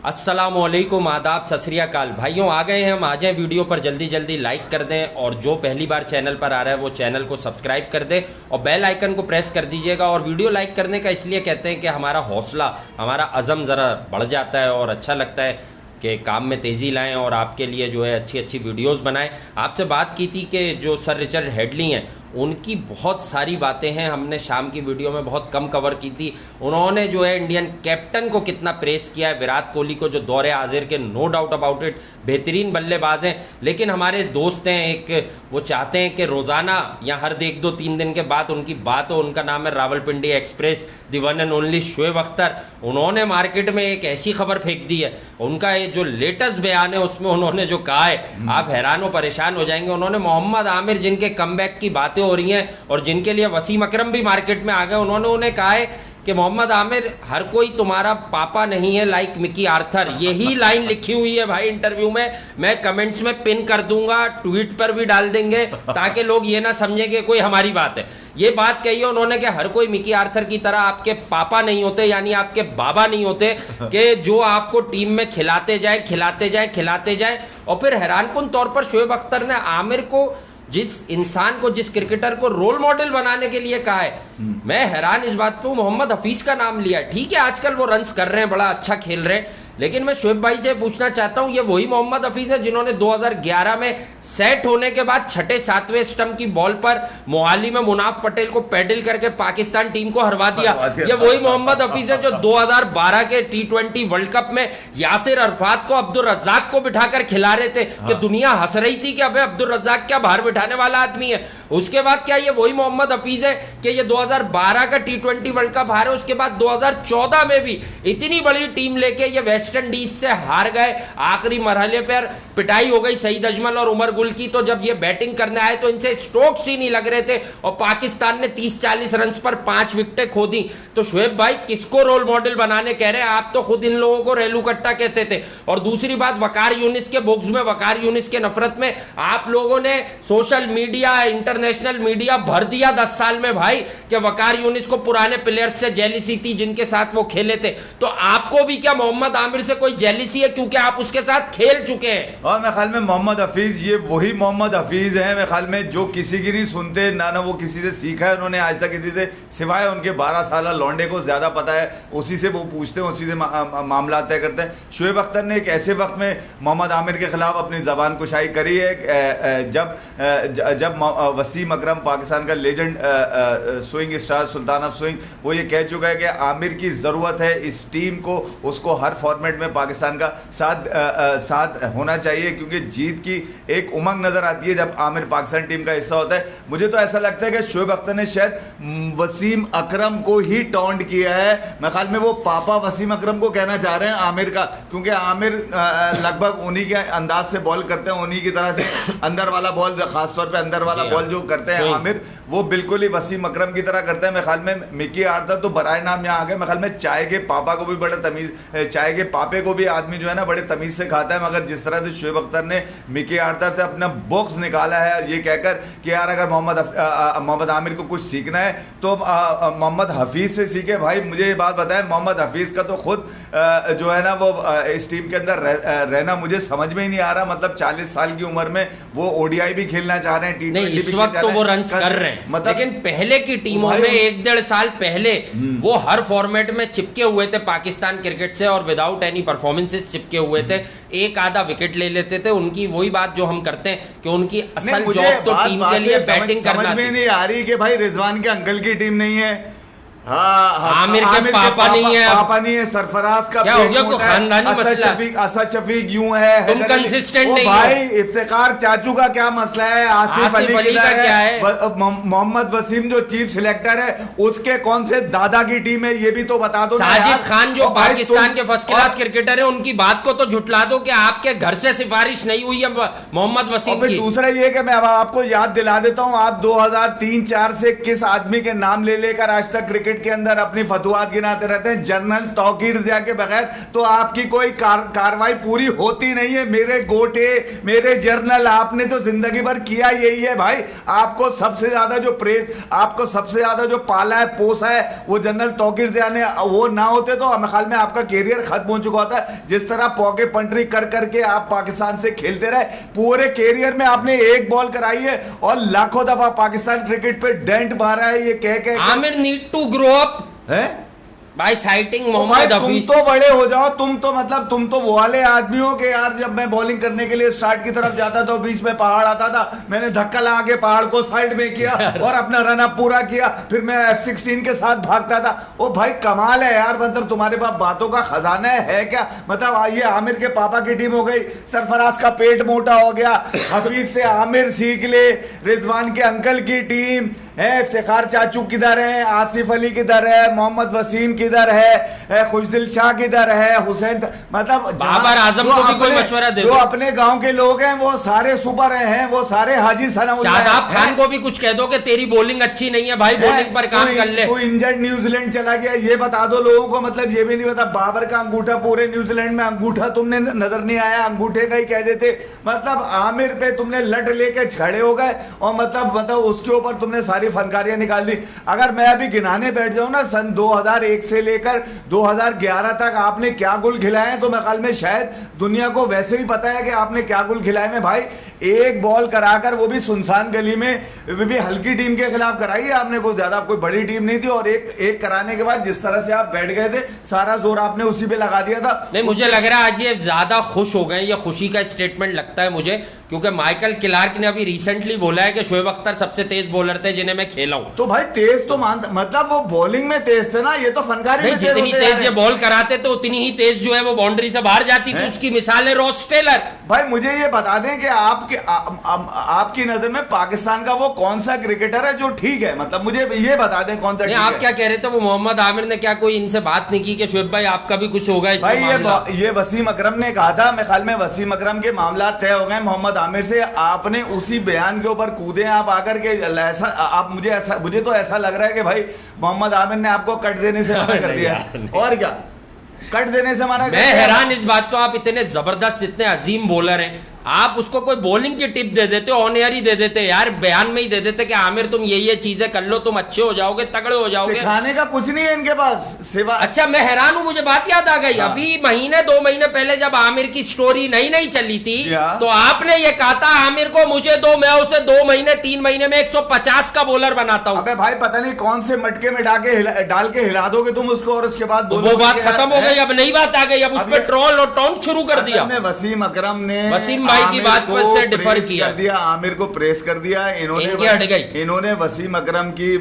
अस्सलामुअलैकुम, आदाब, सत श्री अकाल। भाइयों आ गए हैं हम, आ जाएं वीडियो पर, जल्दी जल्दी लाइक कर दें और जो पहली बार चैनल पर आ रहा है वो चैनल को सब्सक्राइब कर दें और बेल आइकन को प्रेस कर दीजिएगा। और वीडियो लाइक करने का इसलिए कहते हैं कि हमारा हौसला, हमारा अज़म ज़रा बढ़ जाता है और अच्छा लगता है कि काम में तेज़ी लाएं और आपके लिए जो है अच्छी अच्छी वीडियोस बनाएं। आपसे बात की थी कि जो सर रिचर्ड हेडली हैं उनकी बहुत सारी बातें हैं, हमने शाम की वीडियो में बहुत कम कवर की थी। उन्होंने जो है इंडियन कैप्टन को कितना प्रेस किया है, विराट कोहली को जो दौरे हाजिर के, नो डाउट अबाउट इट बेहतरीन बल्लेबाज हैं। लेकिन हमारे दोस्त हैं एक, वो चाहते हैं कि रोज़ाना या हर 1-2-3 दिन के बाद उनकी बात हो। उनका नाम है Rawalpindi express, the one and only Shoaib Akhtar. उन्होंने मार्केट में एक ऐसी खबर फेंक दी है, उनका ये जो लेटेस्ट बयान है उसमें उन्होंने जो कहा है आप हैरान व परेशान हो जाएंगे। उन्होंने मोहम्मद आमिर जिनके कमबैक की बातें हो रही हैं और जिनके लिए वसीम अकरम भी मार्केट में आ गए, उन्होंने उन्हें कहा है कि मोहम्मद आमिर हर कोई तुम्हारा पापा नहीं है लाइक मिकी आर्थर। यही लाइन लिखी हुई है भाई इंटरव्यू में, मैं कमेंट्स में पिन कर दूंगा, ट्वीट पर भी डाल देंगे ताकि लोग ये ना समझें कि कोई हमारी बात है। ये बात कही है उन्होंने कि हर कोई मिकी आर्थर की तरह आपके पापा नहीं होते, यानी आपके बाबा नहीं होते कि जो आपको टीम में खिलाते जाए। और फिर हैरानकुन तौर पर शोएब अख्तर ने आमिर को, जिस इंसान को, जिस क्रिकेटर को रोल मॉडल बनाने के लिए कहा है, मैं हैरान इस बात पे, मोहम्मद हफीज का नाम लिया है। ठीक है आजकल वो रन्स कर रहे हैं, बड़ा अच्छा खेल रहे हैं, लेकिन मैं शोएब भाई से पूछना चाहता हूं, ये वही मोहम्मद हफीज है जिन्होंने 2011 में सेट होने के बाद 6-7वें स्टंप की बॉल पर मोहाली में मुनाफ पटेल को पैडल करके पाकिस्तान टीम को हरवा दिया। ये वही मोहम्मद हफीज है जो 2012 के T20 वर्ल्ड कप में यासिर अरफात को, अब्दुल रज्जाक को बिठाकर खिला रहे थे कि दुनिया हंस रही थी कि अबे अब्दुल रज्जाक क्या बाहर बिठाने वाला आदमी है। उसके बाद क्या ये वही मोहम्मद हफीज है कि ये 2012 का T20 वर्ल्ड कप हारे, उसके बाद 2014 में भी इतनी बड़ी टीम लेके ये वेस्ट इंडीज से हार गए, आखिरी मरहले पर पिटाई हो गई सईद अजमल और उमर गुल की। तो जब ये बैटिंग करने आए तो इनसे स्ट्रोक्स ही नहीं लग रहे थे और पाकिस्तान ने 30-40 रन पर 5 विकेटें खो दी। तो शोएब भाई किसको रोल मॉडल बनाने कह रहे हैं आप? तो खुद इन लोगों को रेलू कट्टा कहते थे। और दूसरी बात, वकार यूनिस के बुक्स में, वकार यूनिस के नफरत में आप लोगों ने सोशल मीडिया, इंटरनेशनल मीडिया भर दिया 10 साल में भाई कि वकार यूनिस को पुराने प्लेयर्स से जेलिसी थी जिनके साथ वो खेले थे। तो आपको भी क्या मोहम्मद आमिर से कोई जेलिसी है क्योंकि आप उसके साथ खेल चुके हैं? और मेरे ख्याल में मोहम्मद हफीज, ये वही मोहम्मद हफीज है मेरे ख्याल में जो किसी की नहीं सुनते, ना वो किसी से सीखा है उन्होंने आज तक किसी से, सिवाय उनके 12 साल लौंडे को ज्यादा पता है, उसी से वो पूछते हैं, उसी से मामला तय करते हैं। शोएब अख्तर ने एक ऐसे वक्त में मोहम्मद आमिर के खिलाफ अपनी जबान कुशाई करी है जब वसीम अकरम, पाकिस्तान का legend swing star, Sultan of swing, वो ये कह चुका है कि आमिर की जरूरत है इस टीम को, उसको हर फॉर्मेट में पाकिस्तान का साथ होना चाहिए क्योंकि जीत की एक उमंग नजर आती है जब आमिर पाकिस्तान टीम का हिस्सा होता है। मुझे तो ऐसा लगता है कि शोएब अख्तर ने शायद वसीम अकरम को ही टॉन्ट किया है। मेरे ख्याल में वो पापा वसीम अकरम को कहना चाह रहे हैं आमिर का, क्योंकि आमिर लगभग उन्हीं के अंदाज से बॉल करते हैं, उन्हीं की तरह से अंदर वाला बॉल, खासतौर पर अंदर वाला बॉल जो करते हैं आमिर, वो बिल्कुल ही वसीम अकरम की तरह करते हैं। मेरे ख्याल में मिकी आर्थर तो बराए नाम यहाँ आ गए। मेरे ख्याल में चाय के पापा को भी बड़े तमीज, चाय के पापे को भी आदमी जो है ना बड़े तमीज से खाता है, मगर जिस तरह से शोएब अख्तर ने मिकी आर्थर से अपना बॉक्स निकाला है ये कहकर कि यार अगर मोहम्मद आमिर को कुछ सीखना है तो मोहम्मद हफीज से सीखे। भाई मुझे ये बात बताएं, मोहम्मद हफीज का तो खुद जो है ना वो इस टीम के अंदर रहना मुझे समझ में ही नहीं आ रहा। मतलब 40 साल की उम्र में वो ओडीआई भी खेलना चाह रहे हैं, T20 इस वक्त तो वो रन्स कर रहे हैं, मतलब लेकिन पहले की टीमों में 1-1.5 साल पहले वो हर फॉर्मेट में चिपके हुए थे पाकिस्तान क्रिकेट से और विदाउट एनी परफॉर्मेंसेस चिपके हुए थे, एक आधा विकेट ले लेते थे। उनकी वही बात जो हम करते हैं कि उनकी असल जॉब तो टीम के लिए बैटिंग करना। समझ में नहीं आ रही कि भाई रिजवान के अंकल की टीम नहीं है, आमिर के पापा नहीं है, पापा नहीं है, सरफराज का क्या हो गया? कोई खानदानी मसला? असद शफीक यूं है, तुम कंसिस्टेंट नहीं भाई। इफ्तिकार चाचू का क्या मसला है, आसिफ अली का क्या है, मोहम्मद वसीम जो चीफ सिलेक्टर है उसके कौन से दादा की टीम है ये भी तो बता दो। साजिद खान जो पाकिस्तान के फर्स्ट क्लास क्रिकेटर है उनकी बात को तो झुटला दो कि आपके घर से सिफारिश नहीं हुई है मोहम्मद वसीम की। दूसरा ये कि मैं आपको याद दिला देता हूं, आप 2003-4 से किस आदमी के नाम ले लेकर आज तक क्रिकेट क्रिकेट के अंदर अपनी फतवात गिनाते रहते हैं, जनरल तौकीर जिया के बगैर तो आपकी कोई कार्रवाई पूरी होती नहीं है। मेरे गोटे, मेरे जर्नल, आपने तो जिंदगी भर किया यही है भाई। आपको सबसे ज्यादा जो प्रेस, आपको सबसे ज्यादा जो पाला है, पोसा है, वो जनरल तौकीर जिया ने। वो ना होते तो हमें ख्याल में आपका कैरियर खत्म हो चुका होता है। जिस तरह पॉकेट पंट्री कर करके आप पाकिस्तान से खेलते रहे, पूरे कैरियर में आपने एक बॉल कराई है और लाखों दफा पाकिस्तान क्रिकेट पे डेंट मारा है। ये कह Aamir need to grow up है बाय साइटिंग मोहम्मद हफीज। तुम तो बड़े हो जाओ, तुम तो वो वाले आदमी हो कि यार जब मैं बॉलिंग करने के लिए स्टार्ट की तरफ जाता था, बीच में पहाड़ आता था, मैंने धक्का लगा के पहाड़ को साइड में किया और अपना रन अप पूरा किया, फिर मैं F16 के साथ भागता था। ओ भाई कमाल है यार, मतलब तुम्हारे पास बातों का खजाना है क्या? मतलब ये आमिर के पापा की टीम हो गई, सरफराज का पेट मोटा हो गया, हफीज से आमिर सीख ले, रिजवान के अंकल की टीम है, इफ्तिखार चाचू किधर है, आसिफ अली किधर है, मोहम्मद वसीम किधर है, खुशदिल शाह किधर है, हुसैन, मतलब बाबर आजम को भी कोई मशवरा दे, जो अपने गांव के लोग हैं वो सारे सुपर हैं, वो सारे हाजी सना। शादाब खान को भी कुछ कह दो कि तेरी बॉलिंग अच्छी नहीं है भाई, बॉलिंग पर काम कर ले। कोई इंजर्ड न्यूजीलैंड चला गया, ये बता दो लोगों को। मतलब ये भी नहीं बता, बाबर का अंगूठा पूरे न्यूजीलैंड में अंगूठा तुमने नजर नहीं आया, अंगूठे का ही कह देते। मतलब आमिर पे तुमने लट लेके खड़े हो गए और मतलब उसके ऊपर तुमने सारी फनकारियां निकाल दी। अगर मैं अभी गिनाने बैठ जाऊं ना, सन 2001 से लेकर 2011 तक आपने क्या गुल खिलाए हैं, तो मैं ख्याल में शायद दुनिया को वैसे ही पता है कि आपने क्या गुल खिलाए में भाई। एक बॉल कराकर, वो भी सुनसान गली में, वो भी हल्की टीम के खिलाफ कराई है आपने, कोई ज्यादा कोई बड़ी टीम नहीं थी। और एक कराने के बाद जिस तरह से आप बैठ गए थे, सारा जोर आपने उसी पे लगा दिया था। नहीं, मुझे लग रहा है आज ये ज्यादा खुश हो गए, ये खुशी का स्टेटमेंट लगता है मुझे, क्योंकि माइकल क्लार्क ने अभी रिसेंटली बोला है कि शोएब अख्तर सबसे तेज बॉलर थे जिन्हें मैं खेला हूं। तो भाई तेज तो मानता, मतलब वो बॉलिंग में तेज थे ना, ये तो फनकारी में जितनी तेज ये बॉल कराते तो उतनी ही तेज जो है वो बाउंड्री से बाहर जाती थी। उसकी मिसाल है रॉस टेलर। भाई मुझे ये बता दें कि आपकी नजर में पाकिस्तान का वो कौन सा क्रिकेटर है जो ठीक है, मतलब मुझे ये बता दें कौन सा। आप क्या कह रहे थे, वो मोहम्मद आमिर ने क्या कोई इनसे बात नहीं की कि शोएब भाई आपका भी कुछ होगा? भाई ये वसीम अकरम ने कहा था, मेरे ख्याल में वसीम अकरम के मामला तय हो गए मोहम्मद आमिर से। आपने उसी बयान के ऊपर कूदे आप आकर के, ऐसा आप मुझे तो ऐसा लग रहा है कि भाई मोहम्मद आमिर ने आपको कट देने से मना कर दिया। और क्या कट देने से मना? मैं हैरान इस बात को, आप इतने जबरदस्त, इतने अजीम बॉलर हैं, आप उसको कोई बॉलिंग की टिप दे देते, ऑन एयर ही दे देते यार, बयान में ही दे देते कि आमिर तुम ये चीजें कर लो, तुम अच्छे हो जाओगे, तगड़े हो जाओगे। सिखाने का कुछ नहीं है इनके पास सिवा। अच्छा मैं हैरान हूं, मुझे बात याद आ गई। अभी महीने 2 महीने पहले जब आमिर की स्टोरी नई चली थी, तो आपने ये कहा था आमिर को मुझे दो, मैं उसे 2 महीने 3 महीने में 150 का बॉलर बनाता हूं। अबे भाई पता नहीं कौन से मटके में डाल के हिला दोगे तुम उसको, और उसके बाद वो बात खत्म हो गई, अब नई बात आ गई, अब उस पर ट्रोल और टॉन्ट शुरू कर दिया। वसीम अकरम ने वसीम भाई की बात पर से डिफर किया, कर दिया, आमिर को प्रेस कर दिया। इन्होंने वसीम अकरम की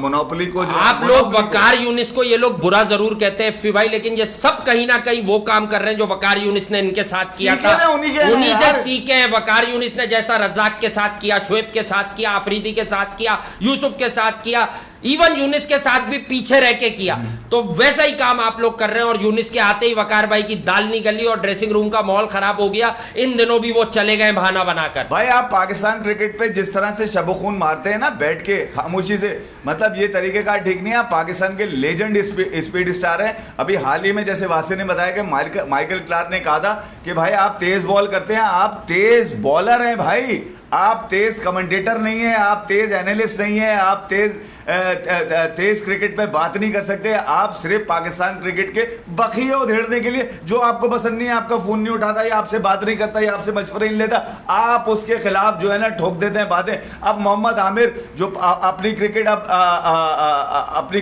मोनोपोली को, आप लोग वकार यूनिस को ये लोग बुरा जरूर कहते हैं भाई, लेकिन ये सब कहीं ना कहीं वो काम कर रहे हैं जो वकार यूनिस ने इनके साथ किया था, उन्हीं से सीखे हैं। वकार यूनिस ने जैसा रज़ाक के साथ किया, शोएब के साथ किया, अफरीदी के साथ किया, यूसुफ के साथ किया, इवन यूनिस के साथ भी पीछे रह के किया, तो वैसा ही काम आप लोग कर रहे हैं। और यूनिस के आते ही वकार भाई की दाल नहीं गली और ड्रेसिंग रूम का माहौल खराब हो गया। इन दिनों भी वो चले गए बहाना बनाकर। भाई आप पाकिस्तान क्रिकेट पे जिस तरह से शब-ओ-खून मारते हैं ना बैठ के खामोशी से, मतलब ये तरीके का ठीक नहीं है। आप पाकिस्तान के लेजेंड स्पीड स्टार हैं। अभी हाल ही में जैसे वासी ने बताया कि माइकल क्लार्क ने कहा था कि भाई आप तेज बॉल करते हैं, आप तेज बॉलर हैं भाई, आप तेज कमेंटेटर नहीं है, आप तेज एनालिस्ट नहीं है, आप तेज क्रिकेट पे बात नहीं कर सकते। आप सिर्फ पाकिस्तान क्रिकेट के बखिए उधेड़ने के लिए, जो आपको पसंद नहीं है, आपका फोन नहीं उठाता या आपसे बात नहीं करता या आपसे मशवरे नहीं लेता, आप उसके खिलाफ जो है ना ठोक देते हैं बातें। अब मोहम्मद आमिर जो अपनी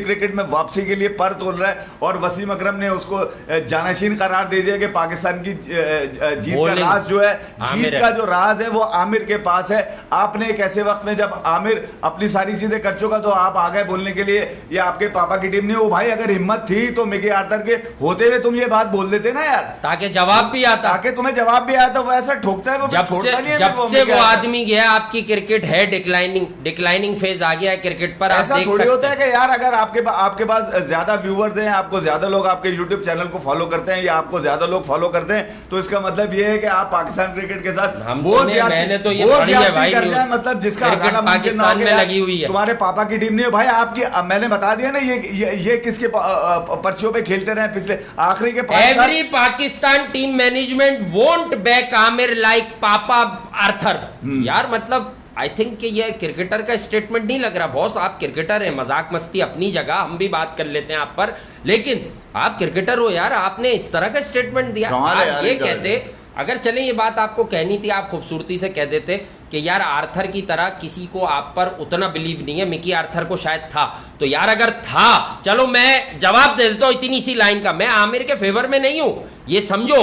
क्रिकेट में वापसी के लिए पर तोल रहा है, और वसीम अकरम ने उसको जानशीन करार दे दिया कि पाकिस्तान की जीत का राज जो है, जीत का जो राज है वो आमिर के पास है। आपने एक ऐसे वक्त में जब आमिर अपनी सारी चीजें कर चुका, तो आप आ गए बोलने के लिए, या आपके पापा की टीम ने, वो भाई अगर हिम्मत थी तो मिकी आर्थर के होते हुए तुम ये बात बोल देते ना यार, ताकि जवाब भी आता, ताकि तुम्हें जवाब भी आया। तो वो ऐसा ठोकता है, वो छोड़ता नहीं है। जब से वो आदमी गया, आपकी क्रिकेट है डिक्लाइनिंग फेज आ गया है क्रिकेट पर। ऐसा थोड़ी होता है कि यार अगर आपके पास ज्यादा व्यूअर्स हैं, आपको ज्यादा लोग आपके यूट्यूब चैनल को फॉलो करते हैं, या आपको ज्यादा लोग फॉलो करते हैं, तो इसका मतलब ये है कि आप पाकिस्तान क्रिकेट के साथ वो मैंने तो ये पढ़ी है भाई, कर जाए, न्यूज, मतलब जिसका क्रिकेट हराना मुमकिन ना पाकिस्तान हो में कि लगी हुई है। तुम्हारे पापा की टीम नहीं है भाई आपकी। मैंने बता दिया ना, ये किसके पर्चियों पे खेलते रहे पिछले आखिरी के 5 साल। Every Pakistan team management won't back Aamir like पापा आर्थर। यार मतलब आई थिंक कि ये क्रिकेटर का स्टेटमेंट नहीं लग रहा। बॉस आप क्रिकेटर हैं, मजाक मस्ती अपनी जगह, हम भी बात कर लेते हैं आप पर, लेकिन आप क्रिकेटर हो यार, आपने इस तरह का स्टेटमेंट दिया। आप ये कहते, अगर चले ये बात आपको कहनी थी, आप खूबसूरती से कह देते कि यार आर्थर की तरह किसी को आप पर उतना बिलीव नहीं है, मिकी आर्थर को शायद था, तो यार अगर था, चलो मैं जवाब दे देता हूँ इतनी सी लाइन का, मैं आमिर के फेवर में नहीं हूं ये समझो,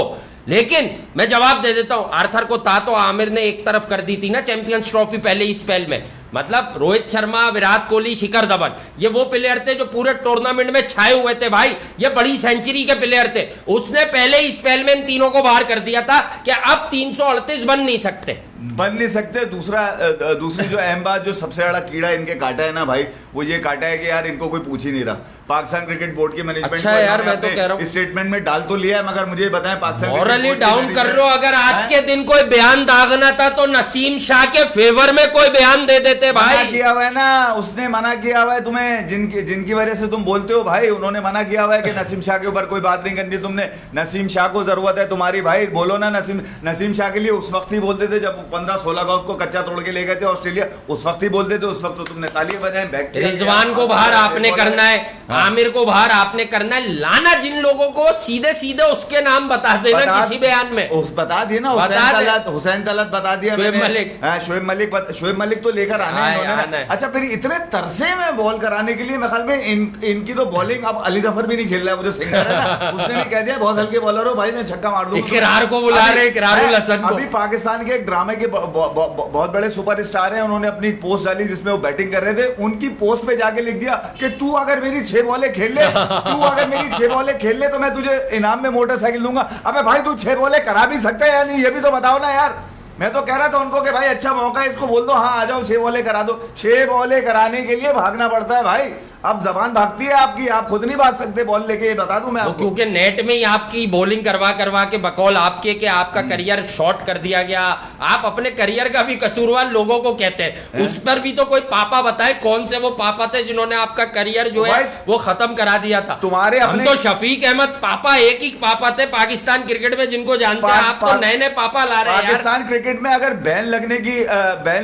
लेकिन मैं जवाब दे देता हूं, आर्थर को था तो आमिर ने एक तरफ कर दी थी ना चैंपियंस ट्रॉफी पहले ही स्पेल में। मतलब रोहित शर्मा, विराट कोहली, शिखर धवन, ये वो प्लेयर थे जो पूरे टूर्नामेंट में छाए हुए थे भाई, ये बड़ी सेंचुरी के प्लेयर थे। उसने पहले ही स्पेल में इन तीनों को बाहर कर दिया था कि अब 338 बन नहीं सकते। दूसरी जो अहम बात, जो सबसे बड़ा कीड़ा इनके काटा है ना भाई, वो ये काटा है कि यार इनको कोई पूछ ही नहीं रहा। पाकिस्तान क्रिकेट बोर्ड के मैनेजमेंट अच्छा को यार, मैं तो कह रहा हूं स्टेटमेंट में डाल तो लिया है, मगर मुझे बताएं पाकिस्तान मॉरली डाउन कर रहे हो। अगर आज के दिन कोई बयान दागना था तो नसीम शाह के फेवर में कोई बयान दे देते भाई। मना किया हुआ है ना, उसने मना किया हुआ है तुम्हें, जिनकी वजह से तुम बोलते हो भाई, उन्होंने मना किया हुआ है कि नसीम शाह के ऊपर कोई बात नहीं करनी तुमने। नसीम शाह को जरूरत है तुम्हारी भाई, बोलो ना। नसीम शाह के लिए उस वक्त ही बोलते थे जब 15-16 का उसको कच्चा तोड़ के ले गए थे ऑस्ट्रेलिया, उस वक्त ही बोलते थे, उस वक्त तो तुमने तालियां बजाएं, बैक किया। रिजवान को बाहर आपने करना है, आमिर को बाहर आपने करना है, लाना जिन लोगों को सीधे सीधे उसके नाम बता देना किसी बयान में। बता दिया ना, हुसैन तलत बता दिया, शोएब मलिक तो लेकर आने इन्होंने। अच्छा फिर इतने तरसे में बॉल कराने के लिए, मैं ख्याल में इनकी तो बॉलिंग, अब अली जफर भी नहीं खेल रहा है, वो जो सिंगर है ना, उसने भी कह दिया बहुत हल्के बॉलर हो भाई, मैं छक्का मार दूंगा। इकरार को बुला रहे, इकरारुल हसन को। अभी पाकिस्तान के एक ड्रामे के बहुत बड़े सुपरस्टार हैं, उन्होंने अपनी पोस्ट डाली जिसमें वो बैटिंग कर रहे थे, उनकी पोस्ट पे जाके लिख दिया कि तू अगर मेरी 6 बॉलें खेल ले, तो मैं तुझे इनाम में मोटरसाइकिल दूंगा। अबे भाई तू 6 बॉलें करा भी सकता है या नहीं, ये भी तो बताओ ना यार। मैं तो कह रहा था उनको कि भाई अच्छा मौका है, इसको बोल दो हाँ आ जाओ 6 बॉलें करा दो। 6 बॉलें कराने के लिए भागना पड़ता है भाई, अब जबान भागती है आपकी, आप खुद नहीं भाग सकते बॉल लेके, ये बता दूं मैं आपको। क्योंकि नेट में ही आपकी बॉलिंग करवा के बकौल आपके कि आपका करियर शॉर्ट कर दिया गया, आप अपने करियर का भी कसूरवार लोगों को कहते हैं। उस पर भी तो कोई पापा बताए कौन से वो पापा थे जिन्होंने आपका करियर जो है वो खत्म करा दिया था। तुम्हारे हम तो शफीक अहमद पापा, एक ही पापा थे पाकिस्तान क्रिकेट में जिनको जानते हैं, आप तो नए नए पापा ला रहे हैं। पाकिस्तान क्रिकेट में अगर बैन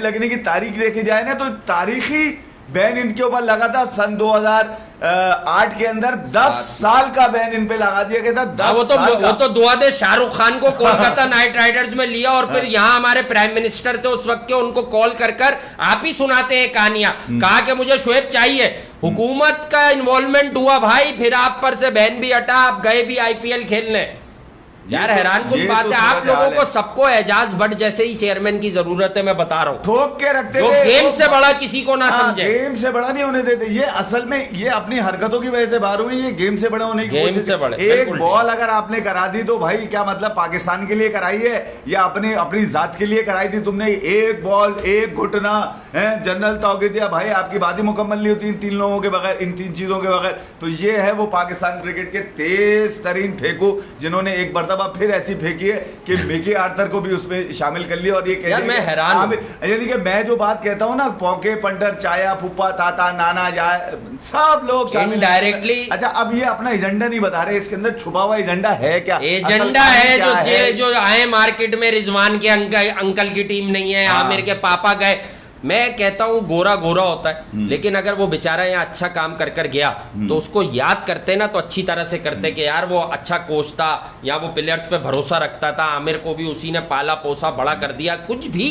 लगने की तारीख देखी जाए ना, तो तारीखी बैन इनके ऊपर लगा था सन 2008 के अंदर। 10 साल का बैन इन पे लगा दिया गया था। वो तो दुआ दे शाहरुख खान को कोलकाता नाइट राइडर्स में लिया, और फिर यहाँ हमारे प्राइम मिनिस्टर थे उस वक्त के, उनको कॉल कर आप ही सुनाते हैं कहानियां, कहा कि मुझे शोएब चाहिए। हुकूमत का इन्वॉल्वमेंट हुआ भाई, फिर आप पर से बैन भी हटा, आप गए भी IPL खेलने। यार हैरान कुछ बात है, आप लोगों को सबको एजाज भट्ट जैसे ही चेयरमैन की जरूरत है, मैं बता रहा हूँ, ठोक के रखते जो गेम से बड़ा किसी को ना समझे। गेम से बड़ा नहीं होने देते, ये असल में ये अपनी हरकतों की वजह से बाहर हुई, ये गेम से बड़ा होने की कोशिश। एक बॉल अगर आपने करा दी तो भाई क्या मतलब पाकिस्तान के लिए कराई है या अपनी जात के लिए कराई थी तुमने? एक बॉल, एक घुटना, जनरल तौकीर दिया भाई, आपकी बात ही मुकम्मल नहीं होती इन 3 लोगों के बगैर, इन 3 चीजों के बगैर। तो ये है वो पाकिस्तान क्रिकेट के तेज तरीन फेंकू, जिन्होंने एक मरतबा फिर ऐसी फेंकी है कि मिकी आर्थर को भी उसमें शामिल कर लिया। और ये यार मैं हैरान, यानी कि मैं जो बात कहता हूँ ना, पौके, पंटर, चाया, फूफा, ताता, नाना, सब लोग शामिल डायरेक्टली। अच्छा अब ये अपना एजेंडा नहीं बता रहे, इसके अंदर छुपा हुआ एजेंडा है क्या? एजेंडा है जो आए मार्केट में, रिजवान के अंकल की टीम नहीं है, आमिर के पापा गए। मैं कहता हूँ गोरा गोरा होता है, लेकिन अगर वो बेचारा यहाँ अच्छा काम कर गया तो उसको याद करते ना, तो अच्छी तरह से करते कि यार वो अच्छा कोच था, या वो प्लेयर्स पे भरोसा रखता था, आमिर को भी उसी ने पाला पोसा बड़ा कर दिया, कुछ भी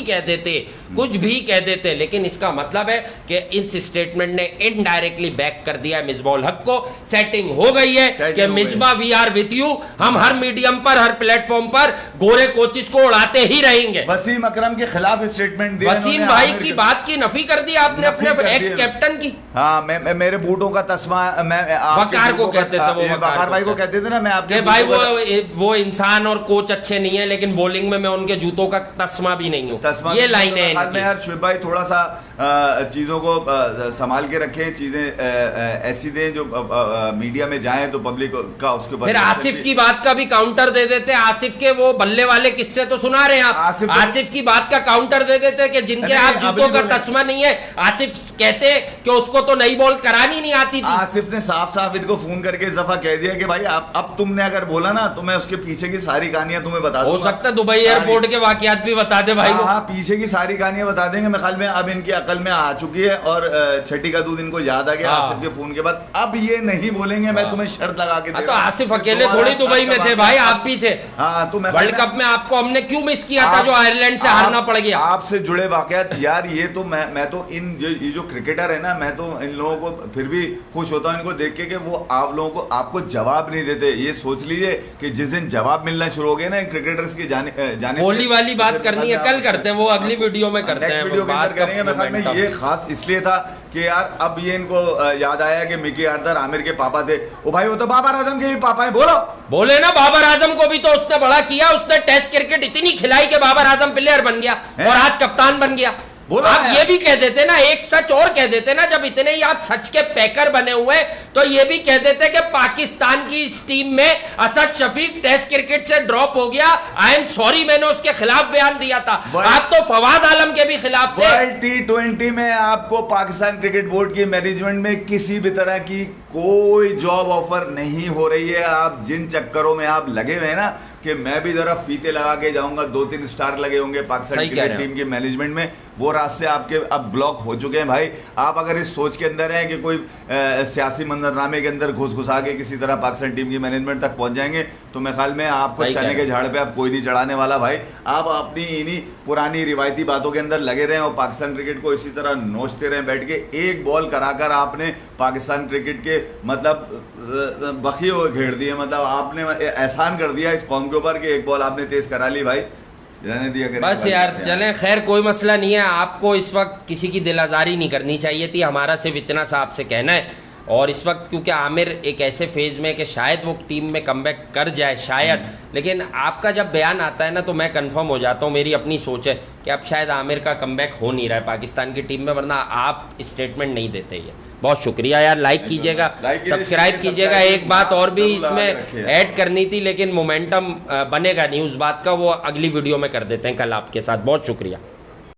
कह देते। लेकिन इसका मतलब है कि इस स्टेटमेंट ने इनडायरेक्टली बैक कर दिया है मिसबाह हक को। सेटिंग हो गई है कि Misbah we are with you, हम हर मीडियम पर, हर प्लेटफॉर्म पर गोरे कोचिस को उड़ाते ही रहेंगे। वसीम अकरम के खिलाफ स्टेटमेंट दिया, वसीम भाई की बात की नफी कर दी आपने, अपने एक्स कैप्टन की। हाँ, मैं मेरे बूटों का तस्मा, मैं वकार को कहते थे, वो वकार भाई को कहते थे ना, मैं आपके भाई वो इंसान और कोच अच्छे नहीं है, लेकिन बॉलिंग में मैं उनके जूतों का तस्मा भी नहीं हूँ, ये लाइन है। यार शोएब भाई थोड़ा सा चीज़ों को संभाल के रखें, चीज़ें ऐसी दें जो मीडिया में जाएं तो पब्लिक का उसके ऊपर। फिर आसिफ की बात का भी काउंटर दे देते, आसिफ के वो बल्ले वाले किस्से तो सुना रहे हैं आप, आसिफ की बात का काउंटर दे देते कि जिनके आप जूतों का तस्मा नहीं है, आसिफ कहते कि उसको तो नई बॉल करानी नहीं आती थी। आसिफ ने साफ साफ इनको फोन करके इस दफा कह दिया कि भाई अब तुमने अगर बोला ना तो मैं उसके पीछे की सारी कहानियां तुम्हें बता दूंगा। हो सकता है दुबई एयरपोर्ट के वाकयात भी बता दे भाई। हाँ, पीछे की सारी कहानियां बता देंगे। मेरे ख्याल में अब इनकी अकल में आ चुकी है और छठी का दूध इनको याद आ गया आसिफ के फोन के बाद। अब ये नहीं बोलेंगे मैं तुम्हें शर्त लगा के। तो आसिफ अकेले थोड़ी दुबई में थे भाई, आप भी थे। हाँ, तो वर्ल्ड कप में आपको हमने क्यों मिस किया था जो आयरलैंड से हारना पड़ गया। आपसे जुड़े वाकयात यार, ये तो मैं तो ये जो क्रिकेटर है ना, मैं तो इन लोगों को फिर भी खुश होता हूँ इनको देख के कि वो आप लोगों को आपको जवाब नहीं देते। ये सोच लीजिए कि जिस दिन जवाब मिलना शुरू हो गया ना क्रिकेटर्स के जाने कोहली वाली बात करनी है, कल करते हैं वो, अगली वीडियो में करते हैं, नेक्स्ट वीडियो में करेंगे। मेरे ख्याल में ये खास इसलिए था कि यार अब ये इनको याद आया कि मिकी आर्थर आमिर के पापा थे। ओ भाई, वो तो बाबर आजम के भी पापा है। बोले ना, बाबर आजम को भी तो उसने बड़ा किया, उसने टेस्ट क्रिकेट इतनी खिलाई कि बाबर आजम प्लेयर बन गया और आज कप्तान बन गया। आप ये भी कह देते ना, एक सच और कह देते ना, जब इतने ही आप सच के पैकर बने हुए तो ये भी कह देते कि पाकिस्तान की इस टीम में असद शफीक टेस्ट क्रिकेट से ड्रॉप हो गया, आई एम सॉरी, मैंने उसके खिलाफ बयान दिया था। आप तो फवाद आलम के भी खिलाफ थे। T20 में आपको पाकिस्तान क्रिकेट बोर्ड की मैनेजमेंट में किसी भी तरह की कोई जॉब ऑफर नहीं हो रही है। आप जिन चक्करों में आप लगे हुए हैं ना कि मैं भी जरा फीते लगा के जाऊंगा, 2-3 स्टार लगे होंगे पाकिस्तान क्रिकेट टीम की मैनेजमेंट में, वो रास्ते आपके अब ब्लॉक हो चुके हैं भाई। आप अगर इस सोच के अंदर हैं कि कोई सियासी मंजरनामे के अंदर घुसा के किसी तरह पाकिस्तान टीम की मैनेजमेंट तक पहुंच जाएंगे तो मैं ख्याल में आपको चने के झाड़ पे आप कोई नहीं चढ़ाने वाला भाई। आप अपनी इन्हीं पुरानी रिवायती बातों के अंदर लगे रहें और पाकिस्तान क्रिकेट को इसी तरह नोचते रहें बैठ के। एक बॉल कराकर आपने पाकिस्तान क्रिकेट के मतलब बखिए घेर दिए, मतलब आपने एहसान कर दिया इस कौम के ऊपर कि एक बॉल आपने तेज करा ली भाई, जाने दिया। बस यार चलें, खैर कोई मसला नहीं है। आपको इस वक्त किसी की दिल आज़ारी नहीं करनी चाहिए थी, हमारा सिर्फ इतना सा आपसे कहना है। और इस वक्त क्योंकि आमिर एक ऐसे फेज़ में कि शायद वो टीम में कमबैक कर जाए शायद, लेकिन आपका जब बयान आता है ना तो मैं कंफर्म हो जाता हूँ, मेरी अपनी सोच है कि अब शायद आमिर का कमबैक हो नहीं रहा है पाकिस्तान की टीम में, वरना आप स्टेटमेंट नहीं देते। ये बहुत शुक्रिया यार, लाइक कीजिएगा, सब्सक्राइब कीजिएगा। एक बात और भी इसमें ऐड करनी थी लेकिन मोमेंटम बनेगा नहीं उस बात का, वो अगली वीडियो में कर देते हैं कल आपके साथ। बहुत शुक्रिया।